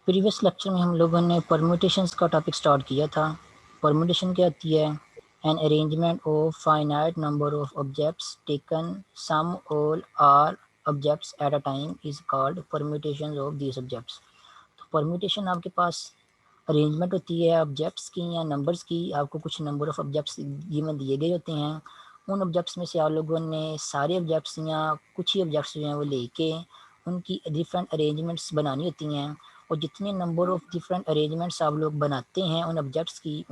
Previous lecture में हम लोगों ने परम्यूटेशंस का टॉपिक स्टार्ट किया था। परम्यूटेशन क्या होती है? An arrangement of finite number of objects taken some all r objects at a time is called permutation of these objects. तो परम्यूटेशन आपके पास अरेंजमेंट होती है ऑब्जेक्ट्स की या नंबर्स की। आपको कुछ नंबर ऑफ ऑब्जेक्ट्स गिवन दिए गए होते हैं। उन ऑब्जेक्ट्स में से आप लोगों ने सारे ऑब्जेक्ट्स या कुछ ही ऑब्जेक्ट्स जो हैं वो लेके उनकी डिफरेंट अरेंजमेंट्स बनानी होती हैं। और जितने नंबर ऑफ डिफरेंट अरेंजमेंट्स आप लोग बनाते हैं उन ऑब्जेक्ट्स की,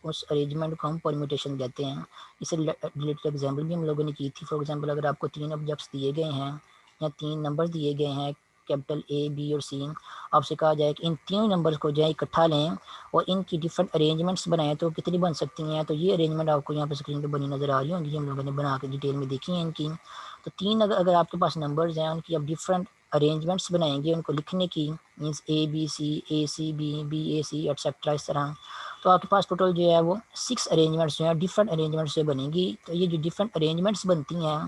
उस अरेंजमेंट को हम परम्यूटेशन कहते हैं। इससे रिलेटेड एग्जांपल भी हम लोगों ने की थी। फॉर एग्जांपल, अगर आपको 3 ऑब्जेक्ट्स दिए गए हैं या 3 नंबर दिए गए हैं, कैपिटल ए, बी और सी, आपसे कहा जाए कि इन तीनों नंबर्स को जो है इकट्ठा लें और इनकी डिफरेंट अरेंजमेंट्स बनाएं तो कितनी बन सकती हैं। तो ये अरेंजमेंट आपको यहाँ पर स्क्रीन पर बनी नज़र आ रही होंगी, हम लोगों ने बना के डिटेल में देखी है इनकी। तो 3 अगर आपके पास नंबर्स हैं, उनकी आप डिफरेंट अरेंजमेंट्स बनाएंगे उनको लिखने की, मीन्स ए सी बी ए सी एट्सेट्रा, इस तरह। तो आपके पास टोटल जो है वो 6 अरेंजमेंट्स जो है डिफरेंट अरेंजमेंट्स से बनेंगी। तो ये जो डिफरेंट अरेंजमेंट्स बनती हैं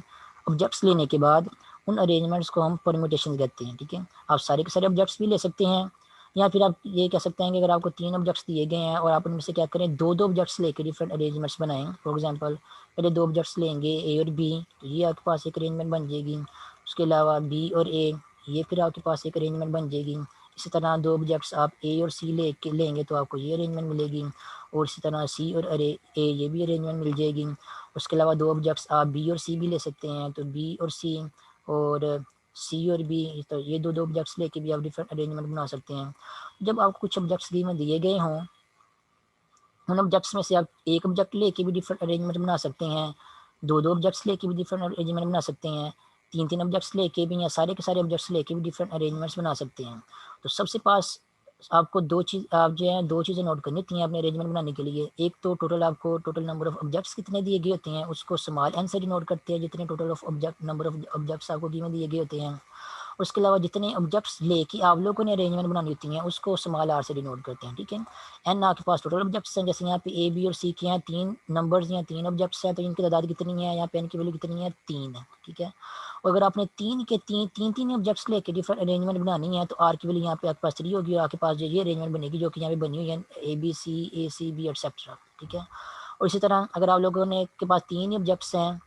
ऑब्जेक्ट्स लेने के बाद, उन अरेंजमेंट्स को हम परम्यूटेशन कहते हैं। ठीक है, आप सारे के सारे ऑब्जेक्ट्स भी ले सकते हैं, या फिर आप ये कह सकते हैं कि अगर आपको 3 ऑब्जेक्ट्स दिए गए हैं और आप उनमें से क्या करें, दो दो ऑब्जेक्ट्स लेकर डिफरेंट अरेंजमेंट्स बनाएं। फॉर एग्जांपल, पहले 2 ऑब्जेक्ट्स लेंगे ए और बी, तो ये आपके पास एक अरेंजमेंट बन जाएगी। उसके अलावा बी और ए, ये फिर आपके पास एक अरेंजमेंट बन जाएगी। इसी तरह 2 ऑब्जेक्ट्स आप ए और सी लेंगे तो आपको ये अरेंजमेंट मिलेगी। और इसी तरह सी और ए, ये भी अरेंजमेंट मिल जाएगी। उसके अलावा 2 ऑब्जेक्ट्स आप बी और सी भी ले सकते हैं, तो बी और सी और सी और बी, तो ये दो ऑब्जेक्ट्स लेके भी आप डिफरेंट अरेंजमेंट बना सकते हैं। जब आपको कुछ ऑब्जेक्ट्स दिए गए हों, उन ऑब्जेक्ट्स में से आप एक ऑब्जेक्ट लेके भी डिफरेंट अरेंजमेंट बना सकते हैं, दो ऑब्जेक्ट्स लेके भी डिफरेंट अरेंजमेंट बना सकते हैं, 3 ऑब्जेक्ट्स लेके भी या सारे के सारे ऑब्जेक्ट्स लेके भी डिफरेंट अरेंजमेंट्स बना सकते हैं। तो सबसे पास आपको 2 चीज़, आप जो है 2 चीज़ें नोट करनी होती हैं अपने अरेंजमेंट बनाने के लिए। एक तो आपको टोटल नंबर ऑफ ऑब्जेक्ट्स कितने दिए गए होते हैं उसको स्मॉल एन से डिनोट करते हैं, जितने total of number of objects आपको गिवन दिए गए होते हैं। उसके अलावा जितने ऑब्जेक्ट्स लेके आप लोगों ने अरेंजमेंट बनानी होती हैं उसको स्मॉल आर से डिनोट करते हैं। ठीक है, एन आपके पास टोटल ऑब्जेक्ट्स हैं, जैसे यहाँ पे ए बी और सी के हैं 3 नंबर्स या 3 ऑब्जेक्ट्स हैं, तो इनकी तादाद कितनी है, यहाँ पे एन की वैल्यू कितनी है, 3 है। ठीक है, और अगर आपने 3 ऑब्जेक्ट्स लेके डिफरेंट अरेंजमेंट बनानी है तो आर की वैल्यू यहाँ पे आपके पास 3 होगी और आपके पास जो ये अरेंजमेंट बनेगी जो कि यहाँ पे बनी हुई है ए सी बी एटसेट्रा। ठीक है, और इसी तरह अगर आप लोगों ने के पास 3 ही ऑब्जेक्ट्स हैं,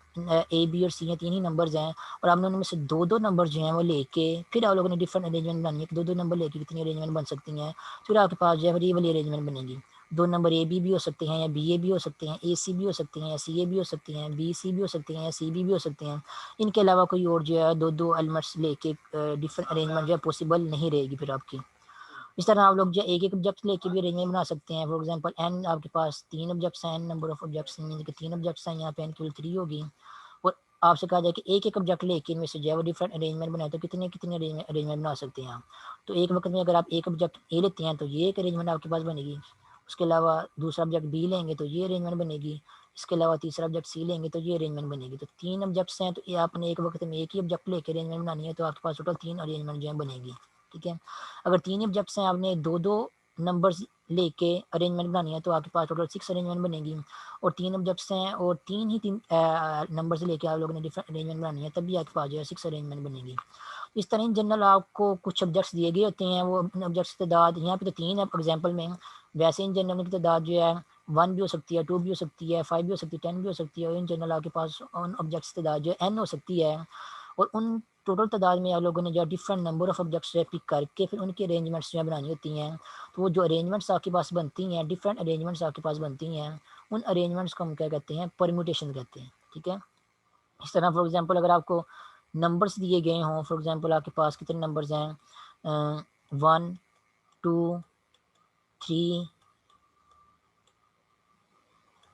ए बी और सी हैं, 3 ही नंबर्स हैं, और आपने उनमें से दो नंबर जो हैं वो लेके फिर आप लोगों ने डिफरेंट अरेंजमेंट बनानी है कि दो नंबर लेके कितनी अरेंजमेंट बन सकती हैं। फिर आपके पास जो है फिर ये वाली अरेंजमेंट बनेगी। 2 नंबर ए बी भी हो सकते हैं या बी ए भी हो सकते हैं, ए सी भी हो सकती हैं या सी ए भी हो सकती हैं, बी सी भी हो सकती हैं या सी बी भी हो सकते हैं। इनके अलावा कोई और जो है दो एलिमेंट्स लेके डिफरेंट अरेंजमेंट जो है पॉसिबल नहीं रहेगी फिर आपकी। इस तरह आप लोग जो एक ऑब्जेक्ट लेके भी अरेंजमेंट बना सकते हैं। फॉर एग्जांपल, एन आपके पास 3 ऑब्जेक्ट्स हैं, n number of objects mean कि 3 ऑब्जेक्ट्स हैं, यहाँ पे एन केवल 3 होगी। और आपसे कहा जाए कि एक ऑब्जेक्ट लेके इनमें से जो है वो डिफरेंट अरेंजमेंट बनाए तो कितने कितने अरेंजमेंट बना सकते हैं आप। तो एक वक्त में अगर आप एक ऑब्जेक्ट ए लेते हैं तो ये एक अरेंजमेंट आपके पास बनेगी। उसके अलावा दूसरा ऑब्जेक्ट बी लेंगे तो ये अरेंजमेंट बनेगी। इसके अलावा तीसरा ऑब्जेक्ट सी लेंगे तो ये अरेंजमेंट बनेगी। तो 3 ऑब्जेक्ट्स हैं तो ये आपने एक वक्त में एक ही ऑब्जेक्ट लेके अरेंजमेंट बनानी है तो आपके पास टोटल 3 अरेंजमेंट जो है बनेगी। ठीक है, अगर 3 ऑब्जेक्ट्स हैं, आपने दो नंबर्स लेके अरेंजमेंट बनानी है तो आपके पास टोटल 6 अरेंजमेंट बनेगी। और 3 ऑब्जेक्ट्स हैं और 3 नंबर से लेके आप लोगों ने डिफरेंट अरेंजमेंट बनानी है, तब भी आपके पास जो है 6 अरेंजमेंट बनेगी। इस तरह इन जनरल आपको कुछ ऑब्जेक्ट्स दिए गए होते हैं, वो ऑब्जेक्ट्स की तादाद यहाँ पे तो 3 है एग्जाम्पल में, वैसे इन जनरल की तादाद जो है 1 भी हो सकती है, 2 भी हो सकती है, 5 भी हो सकती है, 10 भी हो सकती है। और इन जनरल आपके पास उन ऑब्जेक्ट्स की तादाद जो है n हो सकती है। और उन टोटल तादाद में आप लोगों ने जो different number of objects pick करके फिर उनकी अरेंजमेंट्स जो बनानी होती हैं। तो वो जो अरेंजमेंट्स आपके पास बनती हैं, डिफरेंट अरेंजमेंट्स आपके पास बनती हैं, उन अरेंजमेंट्स को हम क्या कहते हैं, परम्यूटेशन कहते हैं। ठीक है, इस तरह फॉर एग्जांपल अगर आपको नंबर्स दिए गए हों, फॉर एग्जांपल आपके पास कितने नंबर्स हैं, 1 2 3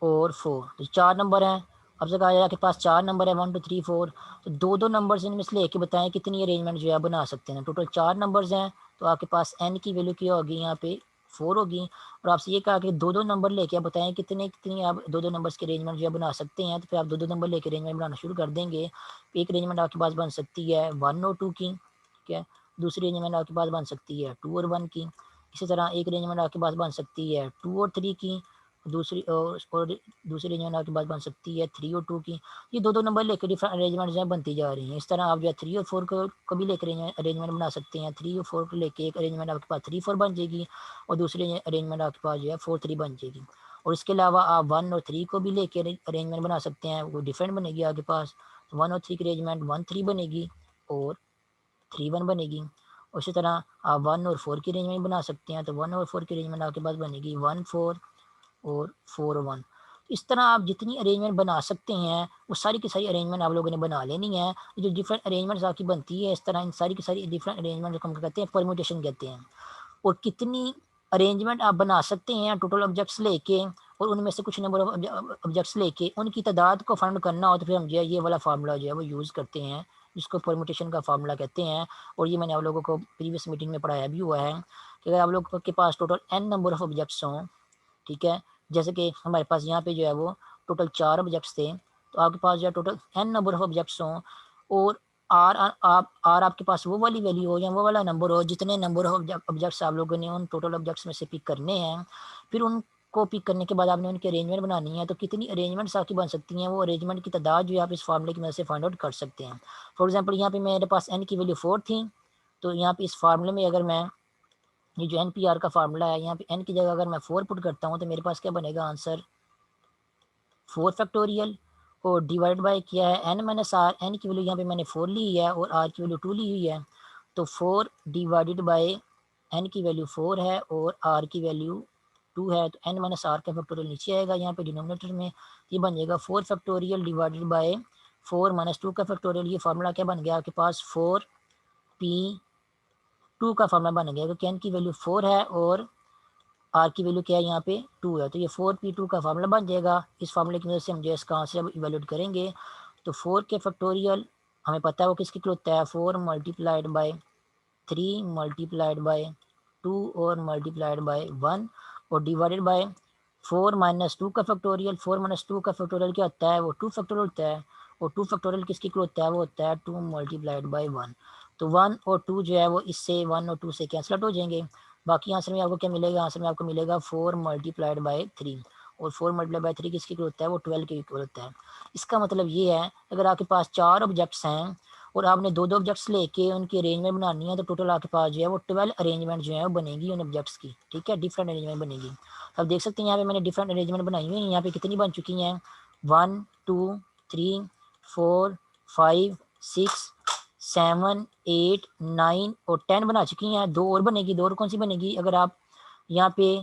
और 4, तो 4 नंबर हैं। अब से कहा जाए आपके पास 4 नंबर है, 1 2 3 4, तो दो नंबर्स इनमें से लेके बताएं कितनी अरेंजमेंट जो है बना सकते हैं। टोटल 4 नंबर्स हैं तो आपके पास एन की वैल्यू क्या होगी, यहाँ पे 4 होगी। और आपसे ये कहा कि दो नंबर लेके आप बताएं कितने कितनी आप दो नंबर्स के अरेंजमेंट जो है बना सकते हैं। तो फिर आप दो नंबर लेके अरेंजमेंट बनाना शुरू कर देंगे। एक अरेंजमेंट आपके पास बन सकती है 1 और 2 की, ठीक है। दूसरी अरेंजमेंट आपके पास बन सकती है 2 और 1 की। इसी तरह एक अरेंजमेंट आपके पास बन सकती है 2 और 3 की। और दूसरी अरेंजमेंट आपके पास बन सकती है 3 और 2 की। ये दो नंबर लेकर डिफरेंट अरेंजमेंट जो है बनती जा रही हैं। इस तरह आप जो है 3 और 4 को भी लेकर अरेंजमेंट बना सकते हैं। 3 और 4 को लेके एक अरेंजमेंट आपके पास 3 4 बन जाएगी और दूसरी अरेंजमेंट आपके पास जो है 4 3 बन जाएगी। और इसके अलावा आप 1 और 3 को भी लेके अरेंजमेंट बना सकते हैं, वो डिफरेंट बनेगी आपके पास। 1 और 3 की अरेंजमेंट 1 3 बनेगी और 3 1 बनेगी। उसी तरह आप 1 और 4 की अरेंजमेंट बना सकते हैं, तो 1 और 4 की अरेंजमेंट आपके पास बनेगी 1 4 और 4 1। इस तरह आप जितनी अरेंजमेंट बना सकते हैं वो सारी की सारी अरेंजमेंट आप लोगों ने बना लेनी है। जो डिफरेंट अरेंजमेंट्स आपकी बनती है इस तरह, इन सारी की सारी डिफरेंट अरेंजमेंट को हम कहते हैं परम्यूटेशन कहते हैं। और कितनी अरेंजमेंट आप बना सकते हैं टोटल ऑब्जेक्ट्स लेके, और उनमें से कुछ नंबर ऑफ ऑब्जेक्ट्स लेके उनकी तादाद को फाइंड करना हो, तो फिर हम जो है ये वाला फार्मूला जो है वो यूज़ करते हैं, जिसको परम्यूटेशन का फार्मूला कहते हैं। और ये मैंने आप लोगों को प्रीवियस मीटिंग में पढ़ाया भी हुआ है कि अगर आप लोगों के पास total n number of objects हों, ठीक है, जैसे कि हमारे पास यहाँ पे जो है वो टोटल 4 ऑब्जेक्ट्स थे, तो आपके पास जो है total n number of objects हों और आर आपके पास वो वाली वैल्यू हो या वो वाला नंबर हो, जितने नंबर ऑफ ऑब्जेक्ट्स आप लोगों ने उन टोटल ऑब्जेक्ट्स में से पिक करने हैं, फिर उनको पिक करने के बाद आपने उनकी अरेंजमेंट बनानी है। तो कितनी अरेंजमेंट्स आपकी बन सकती हैं, वो अरेंजमेंट की तादाद जो है आप इस फार्मूले की मदद से फाइंड आउट कर सकते हैं। फॉर एग्जाम्पल यहाँ पे मेरे पास n की वैल्यू 4 थी, तो यहाँ पे इस फार्मूले में अगर मैं ये जो NPR का फार्मूला है, यहाँ पे n की जगह अगर मैं 4 पुट करता हूँ तो मेरे पास क्या बनेगा आंसर 4 फैक्टोरियल, और डिवाइड बाय किया है n माइनस आर। n की वैल्यू यहाँ पे मैंने 4 ली है और r की वैल्यू 2 ली हुई है, तो 4 डिवाइडेड बाय n की वैल्यू 4 है और r की वैल्यू 2 है, तो n माइनस आर का फैक्टोरियल नीचे आएगा यहाँ पे डिनोमिनेटर में। ये बन जाएगा 4 फैक्टोरियल डिवाइडेड बाय 4 माइनस 2 का फैक्टोरियल। ये फार्मूला क्या बन गया आपके पास 4p2 का फार्मूला बन गया, क्योंकि n की वैल्यू 4 है और आर की वैल्यू क्या है यहाँ पे 2 है, तो ये 4p2 का फार्मूला बन जाएगा। इस फार्मूले की वजह से हम जो है इसका आंसर इवेल्यूट करेंगे। तो 4 के फैक्टोरियल हमें पता है वो किसकी इक्वल होता है, 4 मल्टीप्लाइड बाय 3 मल्टीप्लाइड बाय 2 और मल्टीप्लाइड बाय 1 और डिवाइडेड बाय 4 माइनस 2 का फैक्टोरियल। 4 माइनस 2 का फैक्टोरियल क्या होता है, वो 2 फैक्टोरियल होता है, और 2 फैक्टोरियल किसकी इक्वल होता है, वो होता है 2 मल्टीप्लाइड बाय 1। तो 1 और 2 जो है वो इससे 1 और 2 से कैंसिल आउट हो जाएंगे। बाकी आंसर में आपको क्या मिलेगा, आंसर में आपको मिलेगा 4 मल्टीप्लाइड बाय 3, और 4 मल्टीप्लाइड बाय 3 किसकी इक्वल होता है, वो 12 के इक्वल होता है। इसका मतलब ये है अगर आपके पास 4 ऑब्जेक्ट्स हैं और आपने दो ऑब्जेक्ट्स लेके उनकी अरेंजमेंट बनानी है, तो टोटल आपके पास जो है वो 12 अरेंजमेंट जो है वो बनेगी उन ऑब्जेक्ट्स की, ठीक है, डिफरेंट अरेंजमेंट बनेगी। तो आप देख सकते हैं यहाँ पे मैंने डिफरेंट अरेंजमेंट बनाई हुई है। यहाँ पे कितनी बन चुकी हैं, 1 2 3 4 5 6 7 8 9 और 10 बना चुकी हैं। दो और बनेगी, दो और कौन सी बनेगी, अगर आप यहाँ पे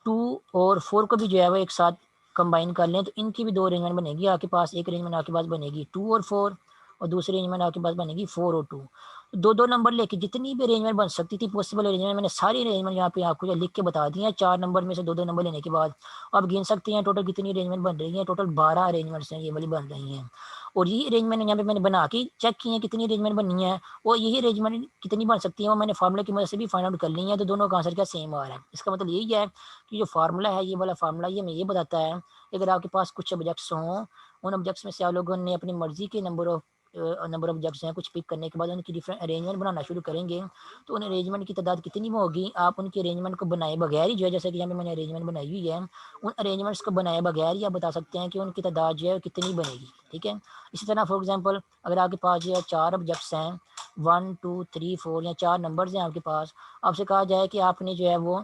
2 और 4 को भी जो है वो एक साथ कंबाइन कर लें तो इनकी भी दो अरेंजमेंट बनेगी आपके पास। एक अरेंजमेंट आपके पास बनेगी 2 और 4 और दूसरी अरेंजमेंट आपके पास बनेगी 4 और 2। दो नंबर लेके जितनी भी अरेंजमेंट बन सकती थी पॉसिबल अरेंजमेंट, मैंने सारी अरेंजमेंट यहाँ पे आपको जो लिख के बता दी है। 4 नंबर में से दो नंबर लेने के बाद आप गिन सकते हैं टोटल कितनी अरेंजमेंट बन रही है। टोटल 12 अरेंजमेंट्स हैं ये वाली बन रही हैं, और यही अरेंजमेंट यहाँ पे मैंने बना के चेक की है कितनी अरेंजमेंट बनी है, और यही अरेंजमेंट कितनी बन सकती है वो मैंने फार्मूले की मदद से भी फाइंड आउट कर ली है। तो दोनों का आंसर क्या सेम आ रहा है। इसका मतलब यही है कि जो फार्मूला है ये वाला फार्मूला ये हमें ये बताता है कि अगर आपके पास कुछ ऑब्जेक्ट्स हों, उन ऑब्जेक्ट्स में से आप लोगों ने अपनी मर्जी के नंबर ऑफ ऑब्जेक्ट्स हैं कुछ पिक करने के बाद उनकी डिफरेंट अरेंजमेंट बनाना शुरू करेंगे, तो उन अरेंजमेंट की तादाद कितनी होगी। आप उनकी अरेंजमेंट को बनाए बगैर ही जो है, जैसे कि यहाँ पे मैंने अरेंजमेंट बनाई हुई है, उन अरेंजमेंट्स को बनाए बगैर ही आप बता सकते हैं कि उनकी तादाद जो है कितनी बनेगी, ठीक है। इसी तरह फॉर एग्जाम्पल अगर आपके पास जो है 4 ऑब्जेक्ट्स हैं 1 2 3 4 या 4 नंबर्स हैं आपके पास, आपसे कहा जाए कि आपने जो है वो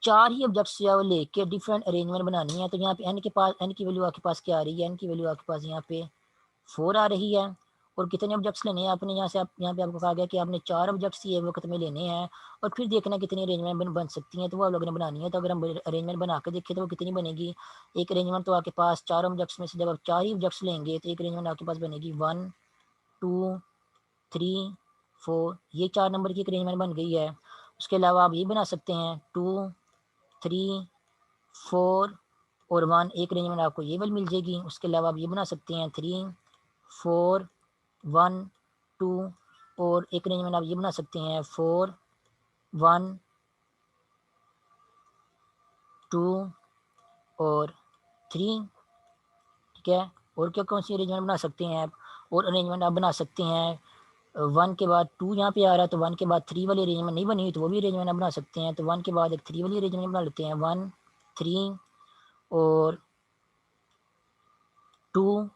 4 ही ऑब्जेक्ट्स जो है वो लेके डिफरेंट अरेंजमेंट बनानी है, तो यहाँ पे n के पास n की वैल्यू आपके पास क्या आ रही है, n की वैल्यू आपके पास यहाँ पे 4 आ रही है। और कितने ऑब्जेक्ट्स लेने हैं आपने, यहाँ से आप यहाँ पे आपको कहा गया कि आपने 4 ऑब्जेक्ट्स ये वक्त में लेने हैं और फिर देखना कितनी अरेंजमेंट बन सकती हैं, तो वो आप लोगों ने बनानी है। तो अगर हम अरेंजमेंट बना के देखें तो वो कितनी बनेगी। एक अरेंजमेंट तो आपके पास 4 ऑब्जेक्ट्स में से जब आप 4 ही ऑब्जेक्ट्स लेंगे तो एक अरेंजमेंट आपके पास बनेगी 1 2 3 4, ये 4 नंबर की एक अरेंजमेंट बन गई है। उसके अलावा आप ये बना सकते हैं 2 3 4 और 1, एक अरेंजमेंट आपको ये वाली मिल जाएगी। उसके अलावा आप ये बना सकते हैं 3 4 1 2, और एक अरेंजमेंट आप ये बना सकते हैं 4 1 2 और 3, ठीक है। और क्या कौन सी अरेंजमेंट बना सकते हैं आप, और अरेंजमेंट आप बना सकते हैं 1 के बाद 2 यहाँ पे आ रहा है तो 1 के बाद 3 वाली अरेंजमेंट नहीं बनी हुई तो वो भी अरेंजमेंट आप बना सकते हैं। तो 1 के बाद एक 3 वाली अरेंजमेंट बना लेते हैं 1 3 और 2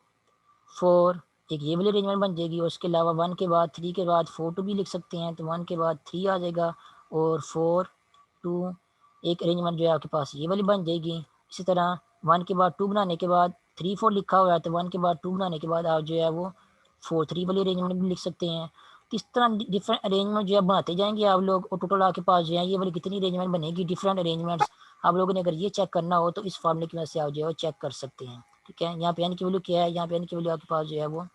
4, एक ये वाली अरेंजमेंट बन जाएगी। और उसके अलावा 1 के बाद 3 के बाद 4 2 भी लिख सकते हैं, तो 1 के बाद 3 आ जाएगा और 4 2, एक अरेंजमेंट जो है आपके पास ये वाली बन जाएगी। इसी तरह 1 के बाद 2 बनाने के बाद 3 4 लिखा हुआ है, तो 1 के बाद 2 बनाने के बाद आप जो है वो 4 3 वाली अरेंजमेंट भी लिख सकते हैं। तो इस तरह डिफरेंट अरेंजमेंट जो है बनाते जाएंगे आप लोग, और टोटल आपके पास जो है ये वाली कितनी अरेंजमेंट बनेगी, डिफरेंट अरेंजमेंट्स आप लोगों ने अगर ये चेक करना हो तो इस फार्मूले की वजह से आप जो है वो चेक कर सकते हैं। ठीक है, यहाँ पे एन की वैल्यू क्या है, यहाँ पे एन की वैल्यू आपके पास जो है वो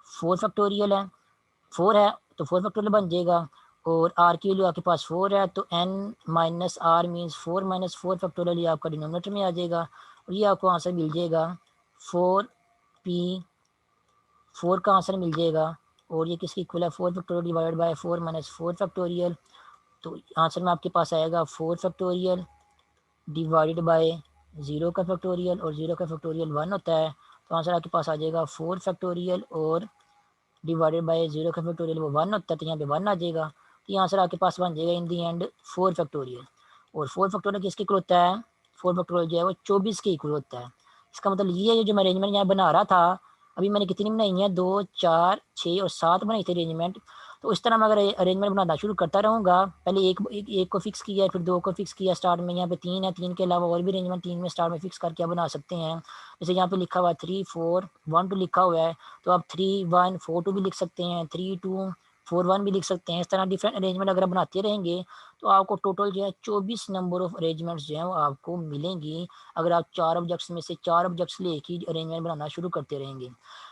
4 फैक्टोरियल है, 4 है तो 4 फैक्टोरियल बन जाएगा। और आर की वैल्यू आपके पास 4 है, तो n minus r means 4 minus 4 factorial, ये आपका डिनोमिनेटर में आ जाएगा। और ये आपको आंसर मिल जाएगा 4p, 4 का आंसर मिल जाएगा। और ये किसकी इक्वल है, 4 factorial divided by 4 minus 4 factorial. तो आंसर में आपके पास आएगा 4 फैक्टोरियल डिवाइडेड बाय 0 का फैक्टोरियल, और 0 का फैक्टोरियल 1 होता है। तो आंसर आपके पास आ जाएगा 4 फैक्टोरियल और डिवाइडेड बाय 0 का फैक्टोरियल वो 1 होता है, तो यहाँ पे 1 आ जाएगा। तो ये आंसर आपके पास बन जाएगा इन दी एंड 4 फैक्टोरियल। और 4 फैक्टोरियल किसके इक्वल होता है, 4 फैक्टोरियल जो है वो 24 के इक्वल होता है। इसका मतलब ये है जो मैं अरेंजमेंट यहाँ बना रहा था, अभी मैंने कितनी बनाई है, 2 4 6 और 7 बनाई थी अरेंजमेंट। तो इस तरह मैं अगर अरेंजमेंट बनाना शुरू करता रहूँगा, पहले एक को फिक्स किया, फिर 2 को फिक्स किया स्टार्ट में, यहाँ पे 3 है, 3 के अलावा और भी अरेंजमेंट 3 में स्टार्ट में फिक्स करके आप बना सकते हैं। जैसे यहाँ पे लिखा हुआ है 3 4 1 2 लिखा हुआ है, तो आप 3 1 4 2 भी लिख सकते हैं, 3 2 4 1 भी लिख सकते हैं। इस तरह डिफरेंट अरेंजमेंट अगर आप बनाते रहेंगे तो आपको टोटल जो है 24 नंबर ऑफ अरेंजमेंट्स जो है वो आपको मिलेंगी, अगर आप 4 ऑब्जेक्ट्स में से 4 ऑब्जेक्ट्स लेके अरेंजमेंट बनाना शुरू करते रहेंगे।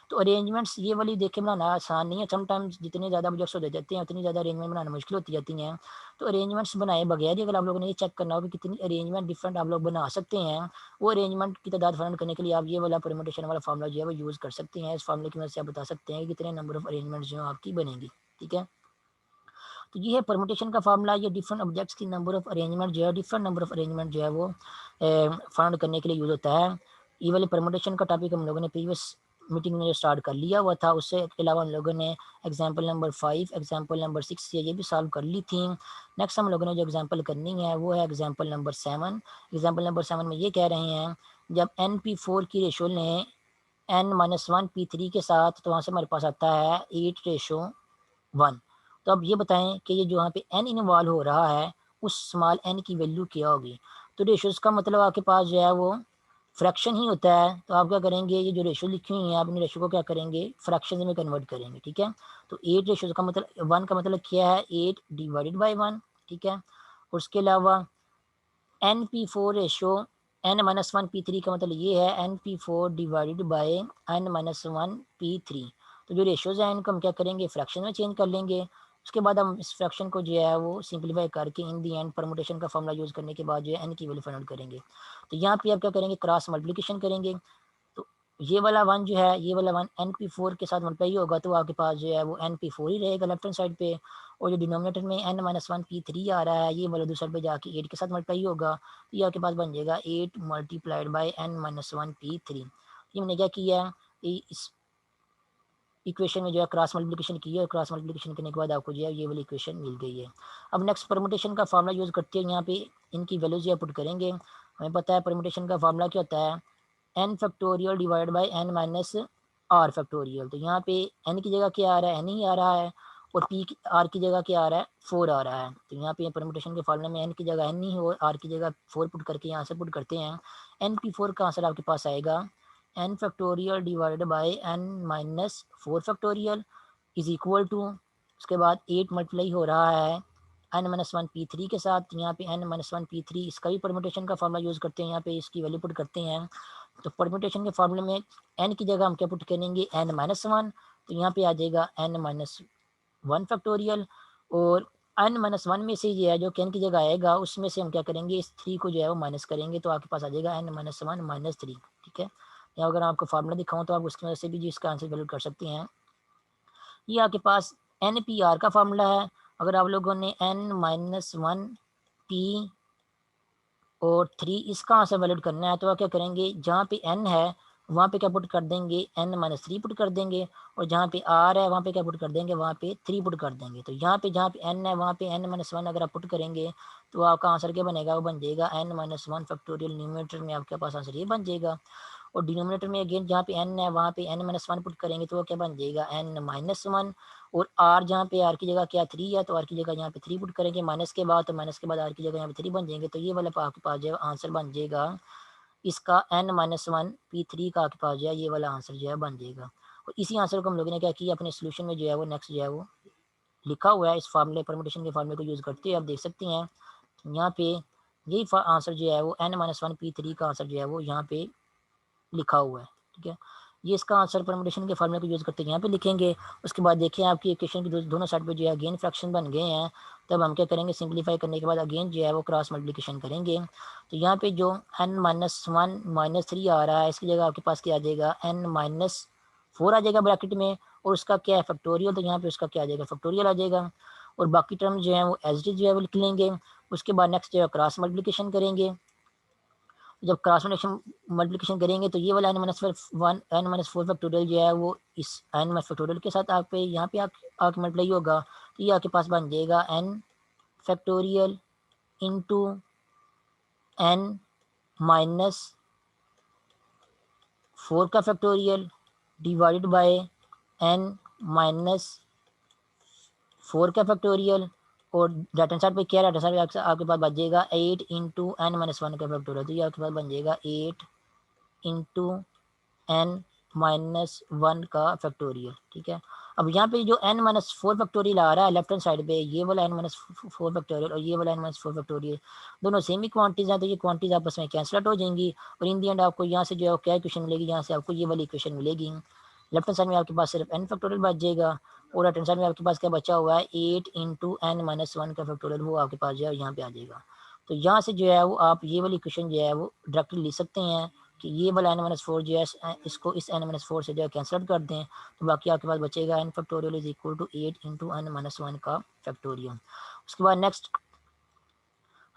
तो अरेंजमेंट्स ये वाली देखे बनाना आसान नहीं है, समटाइम्स जितने ज़्यादा ऑब्जेक्ट्स हो जाते हैं उतनी ज़्यादा अरेंजमेंट बनाना मुश्किल होती जाती हैं। तो अरेंजमेंट्स बनाए बगैर ही अगर आप लोगों ने ये चेक करना हो कि कितनी अरेंजमेंट डिफरेंट आप लोग बना सकते हैं, वो अरेंजमेंट की तादाद फाइंड करने के लिए आप ये वाला परमुटेशन वाला फार्मूला जो है वो यूज़ कर सकते हैं। इस फार्मूले की मदद से आप बता सकते हैं कि कितने नंबर ऑफ अरेंजमेंट जो है आपकी बनेंगी। ठीक है, तो ये है परमुटेशन का फार्मूला, ये डिफरेंट ऑब्जेक्ट्स की नंबर ऑफ अरेंजमेंट जो है, डिफरेंट नंबर ऑफ अरेंजमेंट जो है वो फाइंड करने के लिए यूज़ होता है। ये वाले परमुटेशन का टॉपिक हम लोगों ने प्रीवियस मीटिंग में जो स्टार्ट कर लिया हुआ था, उससे के अलावा हम लोगों ने एग्जाम्पल नंबर 5 एग्जाम्पल नंबर 6 ये भी सॉल्व कर ली थी। नेक्स्ट हम लोगों ने जो एग्जाम्पल करनी है वो है एग्जाम्पल नंबर 7। एग्जाम्पल नंबर 7 में ये कह रहे हैं, जब NP4 की रेशो लें N-1 P3 के साथ, तो वहाँ से हमारे पास आता है 8:1। तो अब ये बताएं कि ये जो यहाँ पे n इन्वॉल्व हो रहा है उस स्मॉल n की वैल्यू क्या होगी। तो रेशोज़ का मतलब आपके पास जो है वो फ्रैक्शन ही होता है। तो आप क्या करेंगे, ये जो रेशो लिखी हुई है अपने रेशो को क्या करेंगे, फ्रैक्शन में कन्वर्ट करेंगे। ठीक है, तो 8 रेशोज़ का मतलब 1 का मतलब क्या है, 8 डिवाइडेड बाई 1। ठीक है, और उसके अलावा NP4 रेशो N-1 P3 का मतलब ये है NP4 divided by N-1 P3। तो जो रेशोज़ हैं इनको हम क्या करेंगे, फ्रैक्शन में चेंज कर लेंगे। उसके बाद हम इस फ्रैक्शन को जो है वो सिंप्लीफाई करके इन दी एंड परमुटेशन का फॉर्मूला यूज़ करने के बाद जो है n की वैल्यू फाइंड आउट करेंगे। तो यहाँ पे आप क्या करेंगे, क्रॉस मल्टीप्लिकेशन करेंगे। तो ये वाला 1 जो है, ये वाला 1 NP4 के साथ मल्टीप्लाई होगा, तो आपके पास जो है वो NP4 ही रहेगा लेफ्ट हैंड साइड पे। और जो डिनोमिनेटर में N-1 P3 आ रहा है, ये वाला दूसरे पे जाके 8 के साथ मल्टीप्लाई होगा, तो ये आपके पास बन जाएगा 8 मल्टीप्लाइड बाई N-1 P3। ये मैंने क्या किया है, इस इक्वेशन में जो है क्रॉस मल्टीप्लिकेशन की है, और क्रॉस मल्टीप्लिकेशन करने के बाद आपको जो है ये वाली इक्वेशन मिल गई है। अब नेक्स्ट परमुटेशन का फार्मूला यूज़ करते हैं, यहाँ पे इनकी वैल्यूज जो पुट करेंगे। हमें पता है परमुटेशन का फार्मूला क्या होता है, n factorial divide by n minus r factorial. तो यहाँ पे n की जगह क्या आ रहा है, n ही आ रहा है, और r की जगह क्या आ रहा है, 4 आ रहा है। तो यहाँ पे परमुटेशन के फार्मूले में n की जगह n ही और r की जगह 4 पुट करके यहाँ से पुट करते हैं। NP4 का आंसर आपके पास आएगा n factorial divided by n minus 4 factorial is equal to, उसके बाद 8 मल्टीप्लाई हो रहा है N-1 P3 के साथ। यहाँ पे N-1 P3 इसका भी परमुटेशन का फार्मूला यूज़ करते हैं, यहाँ पे इसकी वैल्यू पुट करते हैं। तो परम्यूटेशन के फार्मूले में n की जगह हम क्या पुट करेंगे, N-1। तो यहाँ पे आ जाएगा N-1 फैक्टोरियल, और N-1 में से ये है जो n की जगह आएगा उसमें से हम क्या करेंगे, इस 3 को जो है वो माइनस करेंगे, तो आपके पास आ जाएगा N-1 माइनस 3। ठीक है, या अगर आपको फार्मूला दिखाऊँ तो आप उसकी वजह से भी जिसका आंसर वैल्यू कर सकते हैं। ये आपके पास NPR का फार्मूला है। अगर आप लोगों ने N-1 P और 3 इसका आंसर वैलिड करना है, तो आप क्या करेंगे, जहाँ पे n है वहाँ पे क्या पुट कर देंगे, n-3 पुट कर देंगे, और जहाँ पे r है वहाँ पे क्या पुट कर देंगे, वहाँ पे 3 पुट कर देंगे। तो यहाँ पे जहाँ पे n है वहाँ पे n-1 अगर आप पुट करेंगे तो आपका आंसर क्या बनेगा, वो बन जाएगा n-1 फैक्टोरियल। न्यूमरेटर में आपके पास आंसर ये बन जाएगा। और डिनोमिनेटर में अगेन जहाँ पे n है वहाँ पे n-1 पुट करेंगे तो वो क्या बन जाएगा n-1, और r जहाँ पे r की जगह क्या 3 है तो r की जगह यहाँ पे 3 पुट करेंगे माइनस के बाद, तो माइनस के बाद r की जगह यहाँ पे 3 बन जाएंगे। तो ये वाला आपके पास जो आंसर बन जाएगा इसका n-1 p3 का आपके पास जो है ये वाला आंसर जो है बन जाएगा। और इसी आंसर को हम लोगों ने क्या किया, अपने सोल्यूशन में जो है वो नेक्स्ट जो है वो लिखा हुआ है। इस फार्मूले परमुटेशन के फार्मूले को यूज़ करते हुए आप देख सकते हैं यहाँ पे यही आंसर जो है वो n-1 p3 का आंसर जो है वो यहाँ पे लिखा हुआ है। ठीक है, ये इसका आंसर परमुटेशन के फार्मूले को यूज़ करते हैं यहाँ पे लिखेंगे। उसके बाद देखिए आपकी इक्वेशन की दोनों साइड पे जो है अगेन फ्रैक्शन बन गए हैं। तब हम क्या करेंगे, सिंप्लीफाई करने के बाद अगेन जो है वो क्रॉस मल्टीप्लिकेशन करेंगे। तो यहाँ पे जो n-1 -3 आ रहा है इसकी जगह आपके पास क्या आ जाएगा n-4 आ जाएगा ब्रैकेट में, और उसका क्या है फैक्टोरियल, तो यहाँ पे उसका क्या आ जाएगा फैक्टोरियल आ जाएगा। और बाकी टर्म जो है वो एज इट इज जो है वो लिख लेंगे। उसके बाद नेक्स्ट जो है क्रॉस मल्टीप्लिकेशन करेंगे। जब क्रॉस मल्टीप्लिकेशन करेंगे तो ये वाला n-4 फैक्टोरियल जो है वो इस n फैक्टोरियल के साथ आप पे यहाँ पे आके मल्टीप्लाई होगा। तो ये आपके पास बन जाएगा n फैक्टोरियल इंटू n-4 का फैक्टोरियल डिवाइडेड बाय n-4 का फैक्टोरियल। और राइट हैंड साइड पे क्या है, राइट हैंड साइड पे आपके पास बच जाएगा 8 इंटू n-1 का फैक्टोरियल। तो ये आपके पास बन जाएगा 8 इंटू n-1 का फैक्टोरियल। ठीक है, अब यहाँ पे जो n-4 फैक्टोरियल आ रहा है लेफ्ट हैंड साइड पे, ये वाला n-4 फैक्टोरियल और ये वाला n-4 फैक्टोरियल दोनों सेम ही क्वांटिटीज हैं, तो ये क्वांटिटीज आपस में कैंसिल आउट हो जाएंगी। और इन दी एंड आपको यहाँ से जो है क्या इक्वेशन मिलेगी, यहाँ से आपको ये वाली इक्वेशन मिलेगी। लेफ्ट हैंड साइड में आपके पास सिर्फ n फैक्टोरियल बच जाएगा, और राइट हैंड साइड में आपके पास क्या बचा हुआ है 8 इंटू n-1 का फैक्टोरियल, वो आपके पास जो है यहाँ पे आ जाएगा। तो यहाँ से जो है वो आप ये वाली इक्वेशन जो है वो डायरेक्टली लिख सकते हैं कि ये वाला n-4 जो है इसको इस n-4 से जो है कैंसिल आउट कर दें, तो बाकी आपके पास बचेगा n factorial is equal to 8 into n-1 का फैक्टोरियल। उसके बाद नेक्स्ट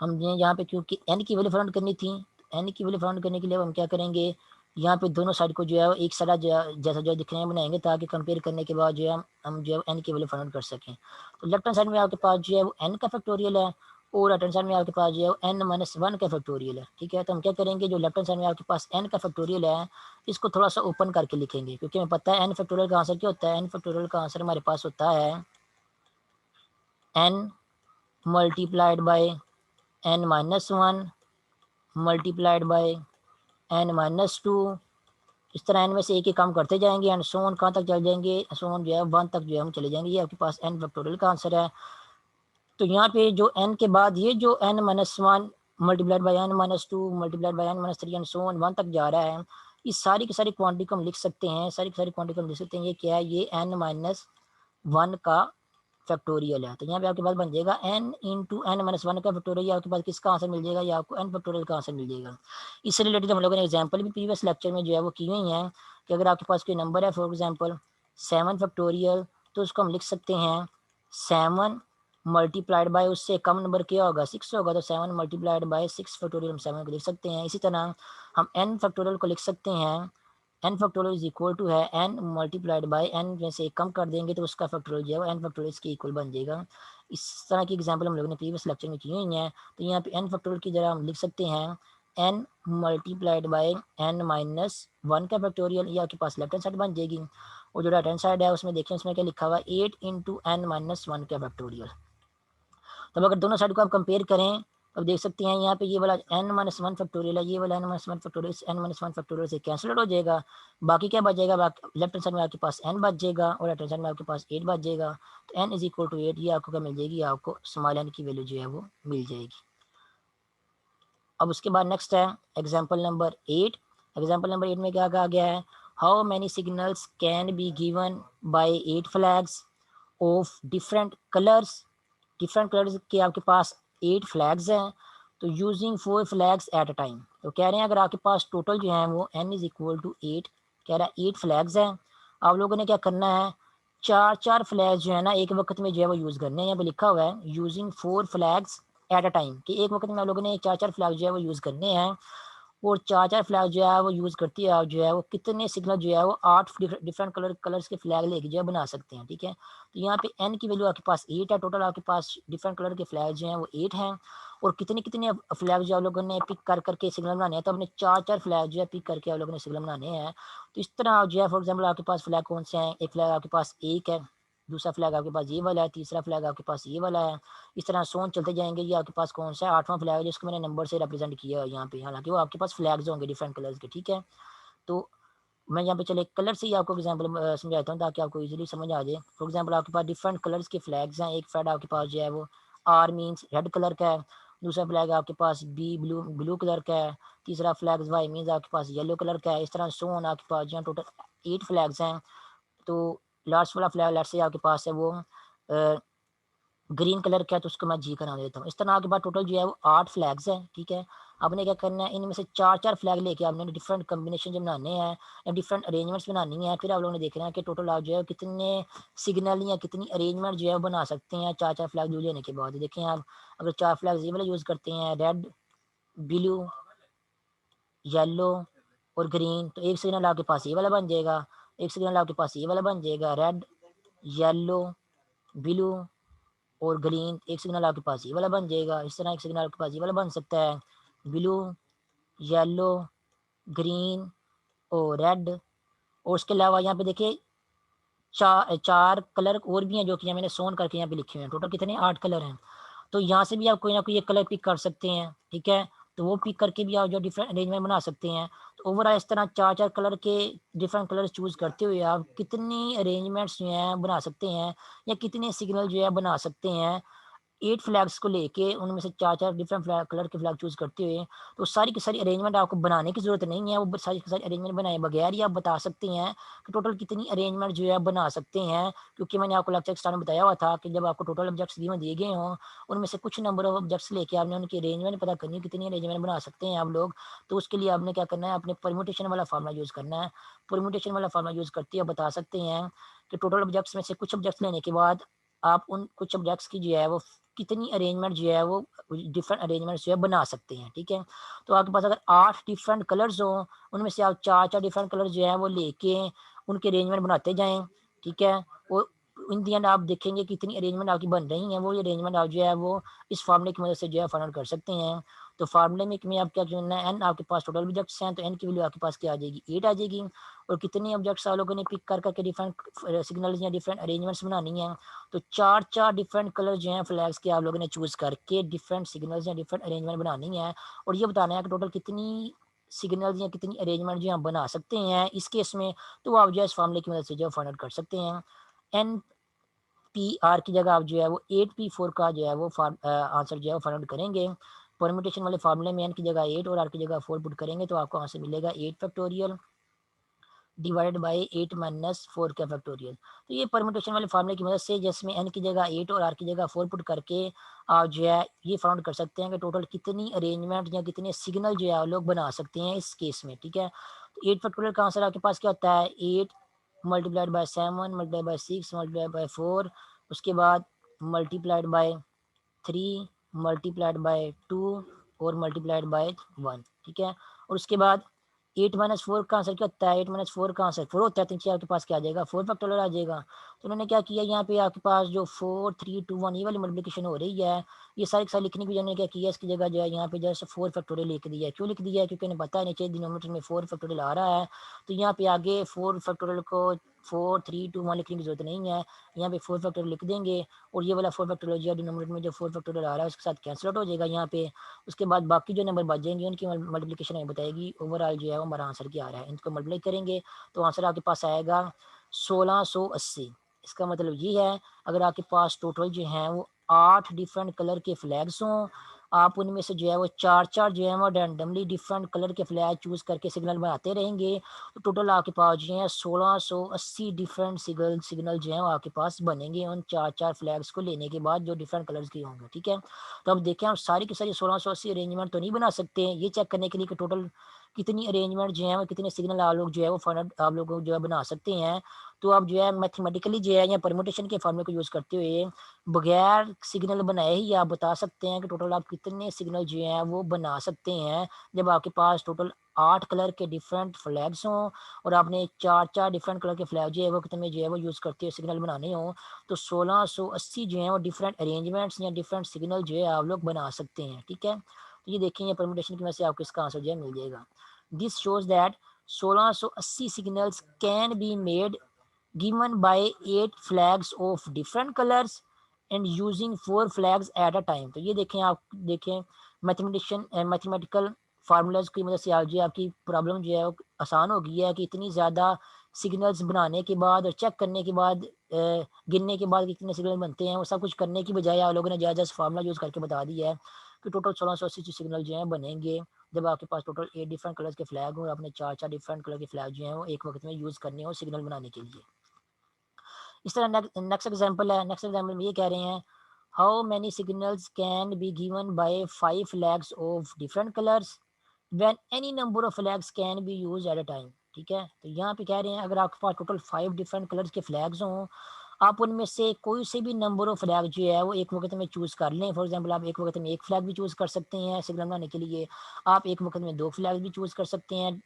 हमने यहाँ पे क्योंकि n की वैल्यू फाइंड करनी थी, n की वैल्यू फाइंड करने के लिए हम क्या करेंगे, यहाँ पे दोनों साइड को जो है एक साइड जैसा जो दिखने में बनाएंगे ताकि कंपेयर करने के बाद जो है हम जो है n की वैल्यू फाइंड कर सकें। तो लेफ्ट हैंड साइड में आपके पास जो है वो n का फैक्टोरियल है, और राइट हैंड साइड में आपके पास जो है n-1 का फैक्टोरियल है। ठीक है, तो हम क्या करेंगे, जो लेफ्ट हैंड साइड में आपके पास n का फैक्टोरियल है इसको थोड़ा सा ओपन करके लिखेंगे, क्योंकि हमें पता है n फैक्टोरियल का आंसर क्या होता है, n फैक्टोरियल का आंसर हमारे पास होता है n multiplied bye n-1 multiplied by n-2। इस तरह n में से एक ही काम करते जाएंगे एंड सो ऑन कहाँ तक चल जाएंगे, सो ऑन जो है 1 तक जो है हम चले जाएंगे। ये आपके पास n फैक्टोरियल का आंसर है। तो यहाँ पे जो n के बाद ये जो n-1 multiplied by n-2 multiplied by n-3 and so on 1 तक जा रहा है, इस सारी की सारी क्वांटिटी को हम लिख सकते हैं, सारी की सारी क्वांटिटी को हम लिख सकते हैं। ये क्या है, ये n-1 का फैक्टोरियल है। तो यहाँ पे आपके पास बन जाएगा n इंटू n-1 का फैक्टोरियल, आपके पास किसका आंसर मिल जाएगा, या आपको n फैक्टोरियल का आंसर मिल जाएगा। इससे रिलेटेड हम लोगों ने एग्जांपल भी प्रीवियस लेक्चर में जो है वो की हुई हैं कि अगर आपके पास कोई नंबर है फॉर एग्जांपल 7 फैक्टोरियल, तो उसको हम लिख सकते हैं 7 मल्टीप्लाइड बाय उससे कम नंबर क्या होगा 6 होगा, तो 7 मल्टीप्लाइड बाय 6 फैक्टोरियल हम 7 को लिख सकते हैं। इसी तरह हम n फैक्टोरियल को लिख सकते हैं, n factorial is equal to है n मल्टीप्लाइड बाय n में से कम कर देंगे तो उसका फैक्टोरियल जो है वो n फैक्टोरियल इसके इक्वल बन जाएगा। इस तरह की एग्जांपल हम लोगों ने प्रीवियस लेक्चर में की हुई है। तो यहाँ पे n फैक्टोरियल की जगह हम लिख सकते हैं n मल्टीप्लाइड बाय n-1 का फैक्टोरियल, ये आपके पास लेफ्ट हैंड साइड बन जाएगी। और जो राइट हैंड साइड है उसमें देखें उसमें क्या लिखा हुआ है 8 इंटू n-1 का फैक्टोरियल। तब अगर दोनों साइड को आप कंपेयर करें तो देख सकते हैं यहाँ पे ये वाला n-1 फैक्टोरियल है, ये वाला n-1 फैक्टोरियल n-1 फैक्टोरियल से कैंसिल आउट हो जाएगा। बाकी क्या बच जाएगा, लेफ्ट हैंड साइड में आपके पास n बच जाएगा और राइट हैंड साइड में आपके पास 8 बच जाएगा। तो n इज इक्वल टू 8, ये आपको क्या मिल जाएगी, आपको स्मॉल n की वैल्यू जो है वो मिल जाएगी। अब उसके बाद नेक्स्ट है एग्जाम्पल नंबर 8। एग्जाम्पल नंबर 8 में क्या कहा गया है, how many signals can be given by 8 flags of different colours. Different colours के आपके पास 8 फ्लैग्स हैं, तो using 4 flags eight a time. तो कह रहे हैं अगर आपके पास टोटल जो है वो n इज इक्वल टू 8, कह रहा है 8 फ्लैग्स हैं, आप लोगों ने क्या करना है, चार चार फ्लैग्स जो है ना एक वक्त में जो है वो यूज़ करने हैं। यहाँ पे लिखा हुआ है using 4 flags eight a time, कि एक वक्त में आप लोगों ने चार चार फ्लैग्स जो है वो यूज़ करने हैं। और चार चार फ्लैग जो है वो यूज़ करती है आप जो है वो कितने सिग्नल जो है वो 8 डिफरेंट कलर्स के फ्लैग लेके जो है बना सकते हैं, ठीक है। तो यहाँ पे एन की वैल्यू आपके पास 8 है, टोटल आपके पास डिफरेंट कलर के फ्लैग जो हैं वो 8 हैं। और कितने कितने फ्लैग जो आप लोगों ने पिक कर करके सिग्नल बनाने हैं, तो आपने चार चार फ्लैग जो है पिक करके आप लोगों ने सिग्नल बनाने हैं। तो इस तरह जो है फॉर एग्जाम्पल आपके पास फ्लैग कौन से हैं, एक फ्लैग आपके पास एक है, दूसरा फ्लैग आपके पास ये वाला है, तीसरा फ्लैग आपके पास ये वाला है। इस तरह सोन चलते जाएंगे। ये आपके पास कौन सा है, आठवां फ्लैग है जिसको मैंने नंबर से रिप्रेजेंट किया है यहाँ पे, हालांकि वो आपके पास फ्लैग्स होंगे डिफरेंट कलर्स के, ठीक है। तो मैं यहाँ पे चले कलर से ही आपको एग्जांपल समझाता हूँ ताकि आपको इजीली समझ आ जाए। फॉर एग्जांपल आपके पास डिफरेंट कलर्स के फ्लैग्स हैं। एक फ्लैग आपके पास जो है वो आर मीन्स रेड कलर का है, दूसरा फ्लैग आपके पास बी ब्लू ब्लू कलर का है, तीसरा फ्लैग वाई मीन्स आपके पास येलो कलर का है। इस तरह सोन आपके पास जो है टोटल 8 फ्लैग्स हैं। तो लास्ट वाला फ्लैग लेट्स से आपके पास है वो ग्रीन कलर का है, तो उसको मैं जी का नाम देता हूँ। इस तरह आपके पास टोटल जो है वो 8 फ्लैग्स हैं, ठीक है। आपने क्या करना है, इनमें से चार चार फ्लैग लेके आपने डिफरेंट कॉम्बिनेशन जो बनाने हैं या डिफरेंट अरेंजमेंट्स बनानी है। फिर आप लोगों ने देखना है कि टोटल आप जो है कितने सिग्नल या कितनी अरेंजमेंट जो है वो बना सकते हैं चार चार फ्लैग यूज लेने के बाद। देखें आप, अगर चार फ्लैग ये वाले यूज़ करते हैं रेड, ब्लू, येलो और ग्रीन, तो एक सिग्नल आपके पास ये वाला बन जाएगा, एक सिग्नल आपके पास ये वाला बन जाएगा, रेड, येलो, ब्लू और ग्रीन। एक सिग्नल आपके पास ये वाला बन जाएगा। इस तरह एक सिग्नल आपके पास ये वाला बन सकता है, ब्लू, येलो, ग्रीन और रेड। और उसके अलावा यहाँ पे देखिए चार कलर और भी हैं जो कि मैंने सोन करके यहाँ पे लिखे हुए हैं। टोटल कितने 8 कलर हैं। तो यहाँ से भी आप कोई ना कोई एक कलर पिक कर सकते हैं, ठीक है। तो वो पिक करके भी आप जो डिफरेंट अरेंजमेंट बना सकते हैं। तो ओवरऑल इस तरह चार चार कलर के डिफरेंट कलर चूज करते हुए आप कितनी अरेंजमेंट्स जो हैं बना सकते हैं या कितने सिग्नल जो है बना सकते हैं 8 फ्लैग्स को लेके, उनमें से चार चार डिफरेंट फ्लैग कलर के फ्लैग चूज करते हुए। तो सारी की सारी अरेंजमेंट आपको बनाने की जरूरत नहीं है, वो सारी की सारी अरेंजमेंट बनाए बगैर ही आप बता सकते हैं कि टोटल कितनी अरेंजमेंट जो है बना सकते हैं। क्योंकि मैंने आपको लेक्चर स्टार्ट में बताया हुआ था कि जब आपको टोटल ऑब्जेक्ट्स दिए गए हों, उनमें से कुछ नंबर ऑफ ऑब्जेक्ट्स लेके आपने उनकी अरेंजमेंट पता करनी है, कितनी अरेंजमेंट बना सकते हैं आप लोग। तो उसके लिए आपने क्या करना है, अपने परम्यूटेशन वाला फार्मूला यूज़ करना है। परम्यूटेशन वाला फार्मूला यूज़ करते हुए बता सकते हैं कि टोटल ऑब्जेक्ट्स में से कुछ ऑब्जेक्ट्स लेने के बाद आप उन कुछ ऑब्जेक्ट्स की जो है वो कितनी अरेंजमेंट जो है वो डिफरेंट अरेंजमेंट जो है बना सकते हैं, ठीक है। तो आपके पास अगर 8 डिफरेंट कलर्स हों, उनमें से आप चार चार डिफरेंट कलर जो है वो लेके उनके अरेंजमेंट बनाते जाएं, ठीक है। और इन दी एंड आप देखेंगे कितनी अरेंजमेंट आपकी बन रही हैं। वो अरेंजमेंट आप जो है वो इस फार्मूले की मदद से जो है फाइंड आउट कर सकते हैं। तो फार्मूले में आप क्या करना है, एन आपके पास टोटल ऑब्जेक्ट्स हैं तो एन की वैल्यू आपके पास क्या आ जाएगी, 8 आ जाएगी। और कितने ऑब्जेक्ट्स आप लोगों ने पिक कर करके डिफरेंट सिग्नल्स या डिफरेंट अरेंजमेंट्स बनानी है। तो चार चार डिफरेंट कलर जो हैं फ्लैग्स के आप लोगों ने चूज करके डिफरेंट सिग्नल्स या डिफरेंट अरेंजमेंट बनानी है। और ये बताना है कि टोटल कितनी सिग्नल्स या कितनी अरेंजमेंट जो हम बना सकते हैं इस केस में। तो आप जो है इस फार्मूले की मदद से जो है फाइंड आउट कर सकते हैं। एन पी आर की जगह आप जो है वो 8p4 का जो है वो आंसर जो है वो फाइंड आउट करेंगे। परम्यूटेशन वाले फार्मूले में एन की जगह 8 और आर की जगह 4 पुट करेंगे तो आपको आंसर मिलेगा 8 फैक्टोरियल डिवाइडेड बाय 8 माइनस 4 का फैक्टोरियल। तो ये परम्यूटेशन वाले फार्मूले की मदद से जिसमें एन की जगह 8 और आर की जगह 4 पुट करके आप जो है ये फाउंड कर सकते हैं कि टोटल कितनी अरेंजमेंट या कितने सिग्नल जो है आप लोग बना सकते हैं इस केस में, ठीक है। तो 8 फैक्टोरियल का आंसर आपके पास क्या होता है, 8 multiplied by 7 multiplied by 6 multiplied by 4, उसके बाद मल्टीप्लाइड बाय 3 मल्टीप्लाइड बाय 2 और मल्टीप्लाइड बाय 1, ठीक है। और उसके बाद 8 - 4 का आंसर क्या होता है, 8 - 4 का आंसर 4 होता है, तो नीचे आपके पास क्या आ जाएगा, 4 फैक्टोरियल आ जाएगा। तो उन्होंने क्या किया, यहाँ पे आपके पास जो 4 3 2 1 ये वाली मल्टीप्लिकेशन हो रही है, ये सारी सारी लिखने की वजह क्या किया, इसकी जगह जो है यहाँ पे जस्ट 4 फैक्टोरियल लिख दिया है। क्यों लिख दिया है, क्योंकि उन्हें पता है नीचे डिनोमिनेटर में 4 फैक्टोरियल आ रहा है। तो यहाँ पे आगे 4 फैक्टोरियल को 4 3 2 1 लिखने की जरूरत नहीं है, यहाँ पे 4 फैक्टोरियल लिख देंगे। और ये वाला 4 फैक्टोरियल जो डिनोमिनेटर में जो 4 फैक्टोरियल आ रहा है उसके साथ कैंसिल आउट हो जाएगा यहाँ पे। उसके बाद बाकी जो नंबर बच जाएंगे उनकी मल्टीप्लिकेशन हमें बताएगी ओवरऑल जो है वो हमारा आंसर क्या आ रहा है। इनको मल्टीप्लाई करेंगे तो आंसर आपके पास आएगा 1680। इसका मतलब ये है, अगर आपके पास टोटल जो है वो 8 डिफरेंट कलर के फ्लैग्स हों, आप उनमें से जो है वो चार चार जो है वो रैंडमली डिफरेंट कलर के फ्लैग चूज करके सिग्नल बनाते रहेंगे, तो टोटल आपके पास जो है 1680 डिफरेंट सिग्नल जो है वो आपके पास बनेंगे उन चार चार फ्लैग्स को लेने के बाद जो डिफरेंट कलर्स के होंगे, ठीक है। तो अब देखें, हम सारी की सारी 1680 अरेंजमेंट तो नहीं बना सकते हैं। ये चेक करने के लिए कि टोटल कितनी अरेंजमेंट जो है वो कितने सिग्नल आप लोग जो है वो फाइंड आप लोग जो है बना सकते हैं। तो आप जो है मैथमेटिकली जो है या परमुटेशन के फॉर्मूले को यूज़ करते हुए बगैर सिग्नल बनाए ही आप बता सकते हैं कि टोटल आप कितने सिग्नल जो हैं वो बना सकते हैं। जब आपके पास टोटल 8 कलर के डिफरेंट फ्लैग्स हों और आपने 4-4 डिफरेंट कलर के फ्लैग जो है वो कितने जो है वो यूज़ करते हुए सिग्नल बनाने हों, तो 1680 जो है वो डिफरेंट अरेंजमेंट्स या डिफरेंट सिग्नल जो है आप लोग बना सकते हैं, ठीक है। तो ये देखें, ये परमुटेशन की वजह से आपको इसका आंसर जो है मिल जाएगा। This shows that 1680 signals can be made given by 8 flags of different colors and using 4 flags at a time। तो ये देखें, आप देखें मैथमेटिकल फार्मूलाज की मदद से आज जी आपकी प्रॉब्लम जो है वो आसान हो गई है कि इतनी ज़्यादा सिग्नल्स बनाने के बाद और चेक करने के बाद गिनने के बाद कितने सिग्नल बनते हैं वो सब कुछ करने की बजाय आप लोगों ने जस्ट फार्मूला यूज़ करके बता दिया है कि टोटल 1680 सिग्नल जो हैं बनेंगे जब आपके पास टोटल 8 डिफरेंट कलर्स के फ्लैग हो और आपने 4-4 डिफरेंट कलर के फ्लैग जो हैं वो एक वक्त में यूज़ करने हो सिग्नल बनाने के लिए। इस तरह नेक्स्ट एग्जांपल है, नेक्स्ट एग्जांपल में ये कह रहे हैं how many signals can be given by 5 flags of different colours when any number of flags can be used eight a time. ठीक है, तो यहाँ पे कह रहे हैं अगर आपके पास टोटल 5 डिफरेंट कलर्स के फ्लैग्स हों, आप उनमें से कोई से भी नंबर ऑफ फ्लैग जो है वो एक वक्त में चूज़ कर लें। फॉर एग्जांपल आप एक वक्त में एक फ्लैग भी चूज़ कर सकते हैं सिग्नल बनाने के लिए, आप एक वक्त में 2 फ्लैग भी चूज़ कर सकते हैं।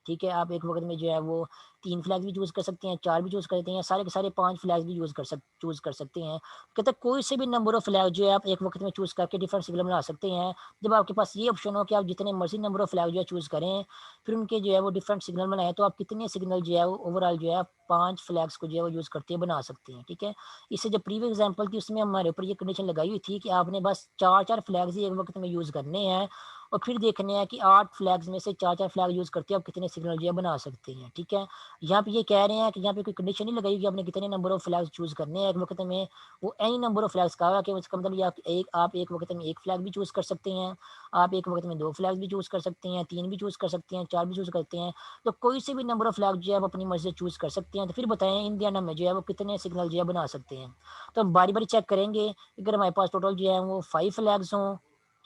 ठीक है, आप एक वक्त में जो है वो 3 फ्लैग भी चूज़ कर सकते हैं, 4 भी चूज़ कर सकते हैं, सारे के सारे 5 फ्लैग्स भी चूज़ कर सकते हैं। कहते हैं कोई से भी नंबर ऑफ फ्लैग जो है आप एक वक्त में चूज़ करके डिफरेंट सिग्नल बना सकते हैं। जब आपके पास ये ऑप्शन हो कि आप जितने मर्ज़ी नंबर ऑफ फ्लैग जो है चूज़ करें, फिर उनके जो है वो डिफरेंट सिग्नल बनाएँ, तो आप कितने सिग्नल जो है वो ओवरऑल जो है 5 फ्लैग्स को जो है वो यूज़ करते हुए बना सकते हैं। ठीक है, इससे जो प्रीवियस एग्जांपल थी उसमें हमारे ऊपर ये कंडीशन लगाई हुई थी कि आपने बस 4-4 फ्लैग्स ही एक वक्त में यूज़ करने हैं और फिर देखने हैं कि 8 फ्लैग्स में से 4-4 फ्लैग यूज़ करते हैं आप कितने सिग्नल जो है बना सकते हैं। ठीक है, यहाँ पे ये कह रहे हैं कि यहाँ पे कोई कंडीशन नहीं लगाई कि आपने कितने नंबर ऑफ फ्लैग्स चूज़ करने हैं एक वक्त में, वो एनी नंबर ऑफ फ्लैग्स कहा कि उसका मतलब ये आप एक वक्त में 1 फ्लैग भी चूज़ कर सकते हैं, आप एक वक्त में 2 फ्लैग भी चूज़ कर सकते हैं, 3 भी चूज़ कर सकते हैं, 4 भी चूज़ करते हैं। तो कोई से भी नंबर ऑफ फ्लैग जो है आप अपनी मर्ज़ी से चूज़ कर सकते हैं। तो फिर बताएँ इन द एंड हमें जो है वो कितने सिग्नल जो है बना सकते हैं। तो हम बारी-बारी चेक करेंगे, अगर हमारे पास टोटल जो है वो 5 फ्लैग्स हों,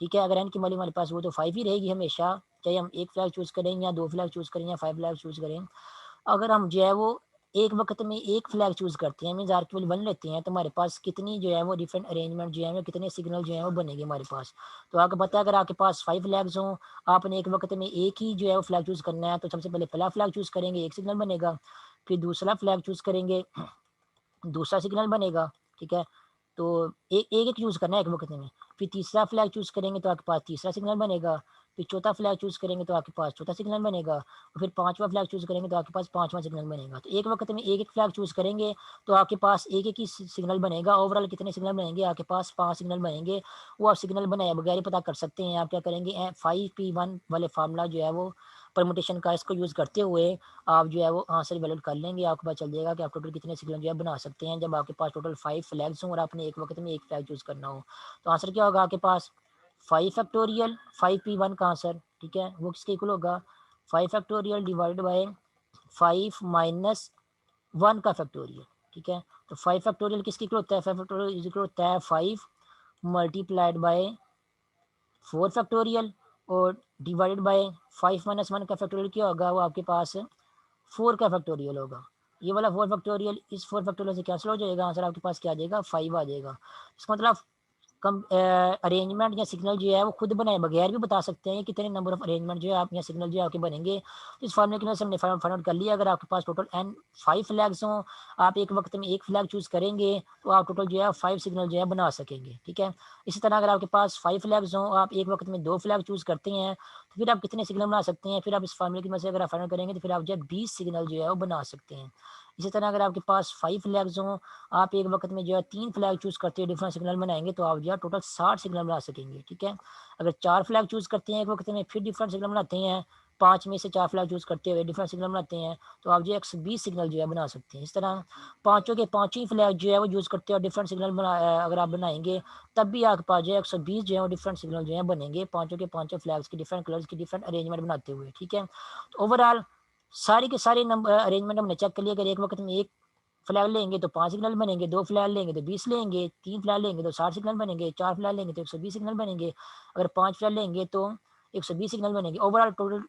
ठीक है, अगर n की वैल्यू हमारे पास वो तो 5 ही रहेगी हमेशा, चाहे हम 1 फ्लैग चूज़ करें या 2 फ्लैग चूज़ करें या 5 फ्लैग चूज़ करें। अगर हम जो है वो एक वक़्त में 1 फ्लैग चूज़ करते हैं मीन्स आर की वैल्यू 1 लेते हैं, तो हमारे पास कितनी जो है वो डिफरेंट अरेंजमेंट जो है वो कितने सिग्नल जो हैं वो बनेंगे हमारे पास। तो आपको पता है अगर आपके पास 5 फ्लैग्स हों, आपने एक वक़्त में एक ही जो है वो फ्लैग चूज़ करना है, तो सबसे पहले पहला फ्लैग चूज़ करेंगे, 1 सिग्नल बनेगा, फिर दूसरा फ्लैग चूज़ करेंगे, दूसरा सिग्नल बनेगा, ठीक है? तो एक-एक चूज़ करना है एक वक़्त में। फिर तीसरा फ्लैग चूज़ करेंगे तो आपके पास तीसरा सिग्नल बनेगा। फिर चौथा फ्लैग चूज़ करेंगे तो आपके पास चौथा सिग्नल बनेगा। और फिर पाँचवाँ फ्लैग चूज़ करेंगे तो आपके पास पाँचवाँ सिग्नल बनेगा। तो एक वक़्त में एक-एक फ्लैग चूज़ करेंगे तो आपके पास एक-एक ही सिग्नल बनेगा। ओवरऑल कितने सिग्नल बनेंगे? आपके पास 5 सिग्नल बनेंगे। वो आप सिग्नल बनाए बगैर ही पता कर सकते हैं। आप क्या करेंगे 5P1 वाले फ़ॉर्मूला जो है वो परम्यूटेशन का इसको यूज़ करते हुए आप जो है वो आंसर वैलिड कर लेंगे। आपको पता चल जाएगा कि आप टोटल कितने सिग्नल जो है बना सकते हैं जब आपके पास टोटल 5 फ्लैग्स हों और आपने एक वक़्त में 1 फ्लैग चूज़ करना हो। तो आंसर क्या होगा आपके पास 5 फैक्टोरियल 5P1 का आंसर, ठीक है, वो किसके इक्वल होगा 5 फैक्टोरियल डिवाइडेड बाय 5 माइनस 1 का फैक्टोरियल, ठीक है। तो 5 फैक्टोरियल किसके इक्वल होता है? 5 फैक्टोरियल इज़ इक्वल होता है 5 मल्टीप्लाइड बाय 4 फैक्टोरियल और डिवाइडेड बाय 5 माइनस 1 का फैक्टोरियल क्या होगा? वो आपके पास 4 का फैक्टोरियल होगा। ये वाला 4 फैक्टोरियल इस 4 फैक्टोरियल से कैंसल हो जाएगा, आंसर आपके पास क्या आ जाएगा 5 आ जाएगा। इसका मतलब कम अरेंजमेंट या सिग्नल जो है वो खुद बनाए बगैर भी बता सकते हैं कितने नंबर ऑफ अरेंजमेंट जो है आप या सिग्नल जो है आपके बनेंगे। तो इस फॉर्मूले की मदद से हमने फाइंड आउट कर लिया अगर आपके पास टोटल एन 5 फ्लैग्स हों, आप एक वक्त में एक फ्लैग चूज़ करेंगे तो आप टोटल जो है 5 सिग्नल जो है बना सकेंगे, ठीक है। इसी तरह अगर आपके पास 5 फ्लैग्स हों, आप एक वक्त में 2 फ्लैग चूज़ करते हैं, तो फिर आप कितने सिग्नल बना सकते हैं? फिर आप इस फॉर्मूले की मदद से अगर आप फाइंड आउट करेंगे तो फिर आप जो है 20 सिग्नल जो है वो बना सकते हैं। इसी तरह अगर आपके पास 5 फ्लैग्स हों, आप एक वक्त में जो है 3 फ्लैग चूज़ करते हुए डिफरेंट सिग्नल बनाएँगे तो आप जो है टोटल 60 सिग्नल बना सकेंगे, ठीक है। अगर 4 फ्लैग चूज़ करते हैं एक वक्त में फिर डिफरेंट सिग्नल बनाते हैं, 5 में से 4 फ्लैग चूज़ करते हुए डिफरेंट सिग्नल बनाते हैं, तो आप जो है 120 सिग्नल जो है बना सकते हैं। इस तरह पाँचों के पाँचों ही फ्लैग जो है वो यूज़ करते हैं और डिफरेंट सिग्नल अगर आप बनाएँगे तब भी आपके पास जो है 120 जो है वो डिफरेंट सिग्नल जो है बनेंगे, पाँचों के पाँचों फ्लैग्स के डिफरेंट कलर्स की डिफरेंट अरेंजमेंट बनाते हुए, ठीक है। तो ओवरऑल सारे के सारे नंबर अरेंजमेंट हमने चेक कर लिया। अगर एक वक्त में एक फ्लैग लेंगे तो 5 सिग्नल बनेंगे, 2 फ्लैग लेंगे तो 20 लेंगे, 3 फ्लैग लेंगे तो 60 सिग्नल बनेंगे, 4 फ्लैग लेंगे तो 120 सिग्नल बनेंगे, अगर 5 फ्लैग लेंगे तो 120 सिग्नल बनेंगे। Overall total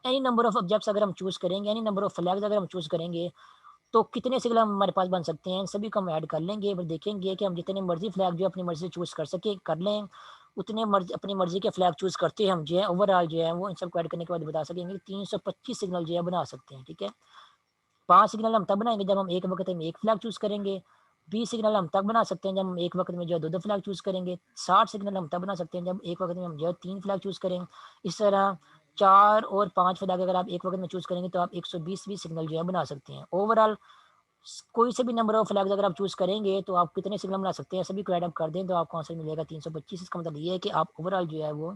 any number of objects अगर हम चूज़ करेंगे, एनी नंबर ऑफ फ्लैग्स अगर हम चूज़ करेंगे, तो कितने सिग्नल हमारे पास बन सकते हैं, इन सभी को हम ऐड कर लेंगे। फिर देखेंगे कि हम जितने मर्ज़ी फ्लैग जो है अपनी मर्ज़ी से चूज़ कर लें, उतने अपनी मर्ज़ी के फ्लैग चूज़ करते हम जो है ओवरऑल जो है वो इन सबको ऐड करने के बाद बता सकेंगे कि 325 सिग्नल जो है बना सकते हैं, ठीक है। 5 सिग्नल हम तब बनाएँगे जब हम एक वक़्त में 1 फ्लैग चूज़ करेंगे। 20 सिग्नल हम तब बना सकते हैं जब हम एक वक़्त में जो है 2-2 फ्लैग चूज़ करेंगे। 60 सिग्नल हम तब बना सकते हैं जब एक वक़्त में हम जो है 3 फ्लैग चूज़ करें। इस तरह 4 और 5 फ्लैग अगर आप एक वक़्त में चूज़ करेंगे तो आप 120 भी सिग्नल जो है बना सकते हैं। ओवरऑल कोई से भी नंबर ऑफ फ्लैग्स अगर आप चूज़ करेंगे तो आप कितने सिग्नल बना सकते हैं, सभी को ऐड अप कर दें तो आपको आंसर मिलेगा 325। इसका मतलब ये है कि आप ओवरऑल जो है वो